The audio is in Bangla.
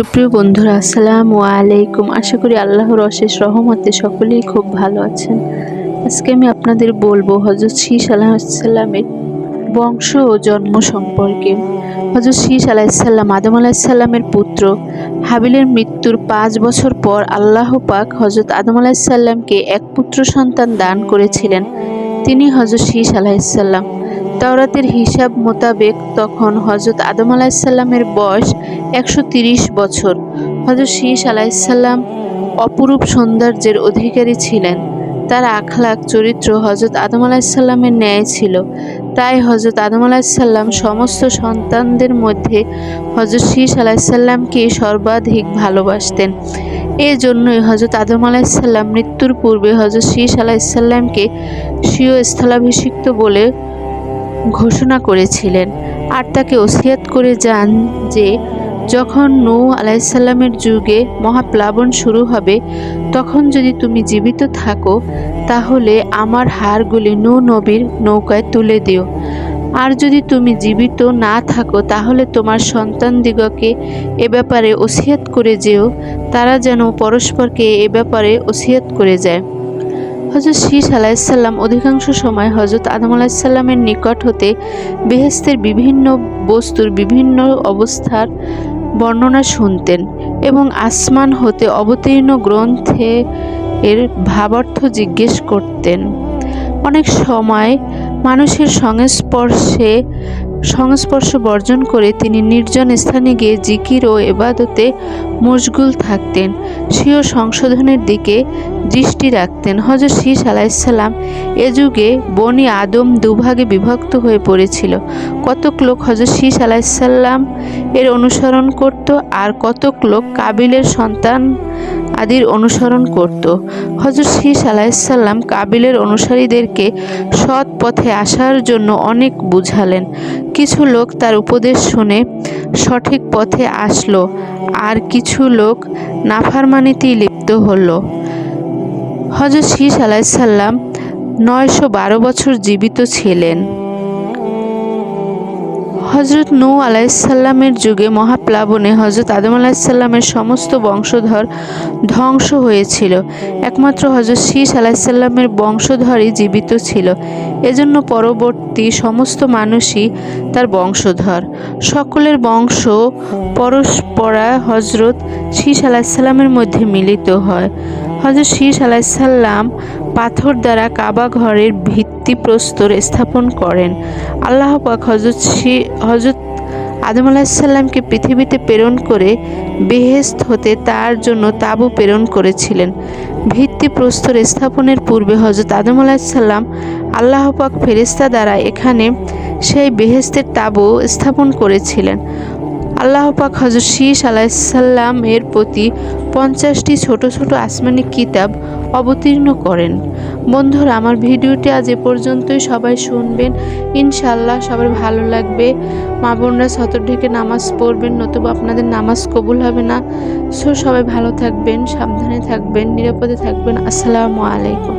সুপ্রিয় বন্ধুরা, আসসালামু আলাইকুম। আশা করি আল্লাহর অশেষ রহমতে সকলেই খুব ভালো আছেন। আজকে আমি আপনাদের বলবো হযরত শীস আলাইহিসসালামের বংশ ও জন্ম সম্পর্কে। হযরত শীস আলাইহিসসালাম আদম আলাইহিসসালামের পুত্র। হাবিলের মৃত্যুর 5 বছর পর আল্লাহ পাক হযরত আদম আলাইহিসসালামকে এক পুত্র সন্তান দান করেছিলেন। তিনি হযরত শীস আলাইহিসসালাম। তাওরাতের হিসাব মোতাবেক তখন হযরত আদম আলাইহিসসালামের বয়স 130 বছর। হযরত শীস আলাইহিসসালাম অপরূপ সৌন্দর্যের অধিকারী ছিলেন। তার আখলাক চরিত্র হযরত আদম আলাইহিসসালামের ন্যায় ছিল। তাই হযরত আদম আলাইহিসসালাম সমস্ত সন্তানদের মধ্যে হযরত শীস আলাইহিসসালামকে সর্বাধিক ভালোবাসতেন। এজন্যই হযরত আদম আলাইহিসসালাম মৃত্যুর পূর্বে হযরত শীস আলাইহিসসালামকে স্বীয় স্থলাভিষিক্ত বলে ঘোষণা করেছিলেন আর তাকে ওসিয়ত করে যান যে যখন নূহ আলাইহিসসালামের যুগে মহাপ্লাবন শুরু হবে তখন যদি তুমি জীবিত থাকো তাহলে আমার হাড়গুলি নূহ নবীর নৌকায় তুলে দিও, আর যদি তুমি জীবিত না থাকো তাহলে তোমার সন্তানদিগকে এ ব্যাপারে ওসিয়ত করে যেও, তারা যেন পরস্পরকে এ ব্যাপারে ওসিয়ত করে যায়। হযরত শীস আলাইহিসসালাম অধিকাংশ সময় হযরত আদম আলাইহিসসালামের নিকট হতে বেহেশতের বিভিন্ন বস্তুর বিভিন্ন অবস্থার বর্ণনা শুনতেন এবং আসমান হতে অবতীর্ণ গ্রন্থে এর ভাবার্থ জিজ্ঞেস করতেন। অনেক সময় মানুষের সংস্পর্শ বর্জন করে তিনি নির্জন স্থানে গিয়ে জিকির ও ইবাদতে মশগুল থাকতেন। স্বীয় সংশোধনের দিকে দৃষ্টি রাখতেন। হযরত শীস আলাইহিসসালাম এ যুগে বনি আদম দুভাগে বিভক্ত হয়ে পড়েছিল। কতক লোক হযরত শীস আলাইহিসসালাম এর অনুসরণ করত আর কতক লোক কাবিলের সন্তান আদির অনুসরণ করত। হযরত শীস আলাইহিসসালাম কাবিলের অনুসারীদেরকে সৎ পথে আসার জন্য অনেক বুঝালেন। কিছু লোক তার উপদেশ শুনে সঠিক পথে আসলো আর কিছু লোক নাফরমানিতেই লিপ্ত হলো। হযরত শীস আলাইহিসসালাম 912 বছর জীবিত ছিলেন। হযরত নূহ আলাইহিসসালামের যুগে মহাপ্লাবনে হযরত আদম আলাইহিসসালামের সমস্ত বংশধর ধ্বংস হয়েছিল। একমাত্র হযরত শীস আলাইহিসসালামের বংশধরই জীবিত ছিল। এজন্য পরবর্তী সমস্ত মানুষই তার বংশধর। সকলের বংশ পরস্পরা হযরত শীস আলাইহিসসালামের মধ্যে মিলিত হয়। হযরত শীস আলাইহিসসালাম পাথর দ্বারা কাবা ঘরের ভিত্তিপ্রস্তর স্থাপন করেন। আল্লাহ পাক হযরত আদম আলাইহিসসালামকে পৃথিবীতে প্রেরণ করে বেহেশত হতে তার জন্য তাঁবু প্রেরণ করেছিলেন। ভিত্তিপ্রস্তর স্থাপনের পূর্বে হযরত আদম আলাইহিসসালাম আল্লাহ পাক ফেরেশতা দ্বারা এখানে সেই বেহেশতের তাঁবু স্থাপন করেছিলেন। আল্লাহ পাক হযরত শীস আলাইহিসসালাম এর প্রতি 50টি ছোট ছোট আসমানি কিতাব অবতীর্ণ করেন। বন্ধুরা, আমার ভিডিওটি আজ এ পর্যন্তই। সবাই শুনবেন, ইনশাআল্লাহ সবার ভালো লাগবে। মা বোনরা সতর ঢেকে নামাজ পড়বেন, নতুবা আপনাদের নামাজ কবুল হবে না। সবাই ভালো থাকবেন, সাবধানে থাকবেন, নিরাপদে থাকবেন। আসসালামু আলাইকুম।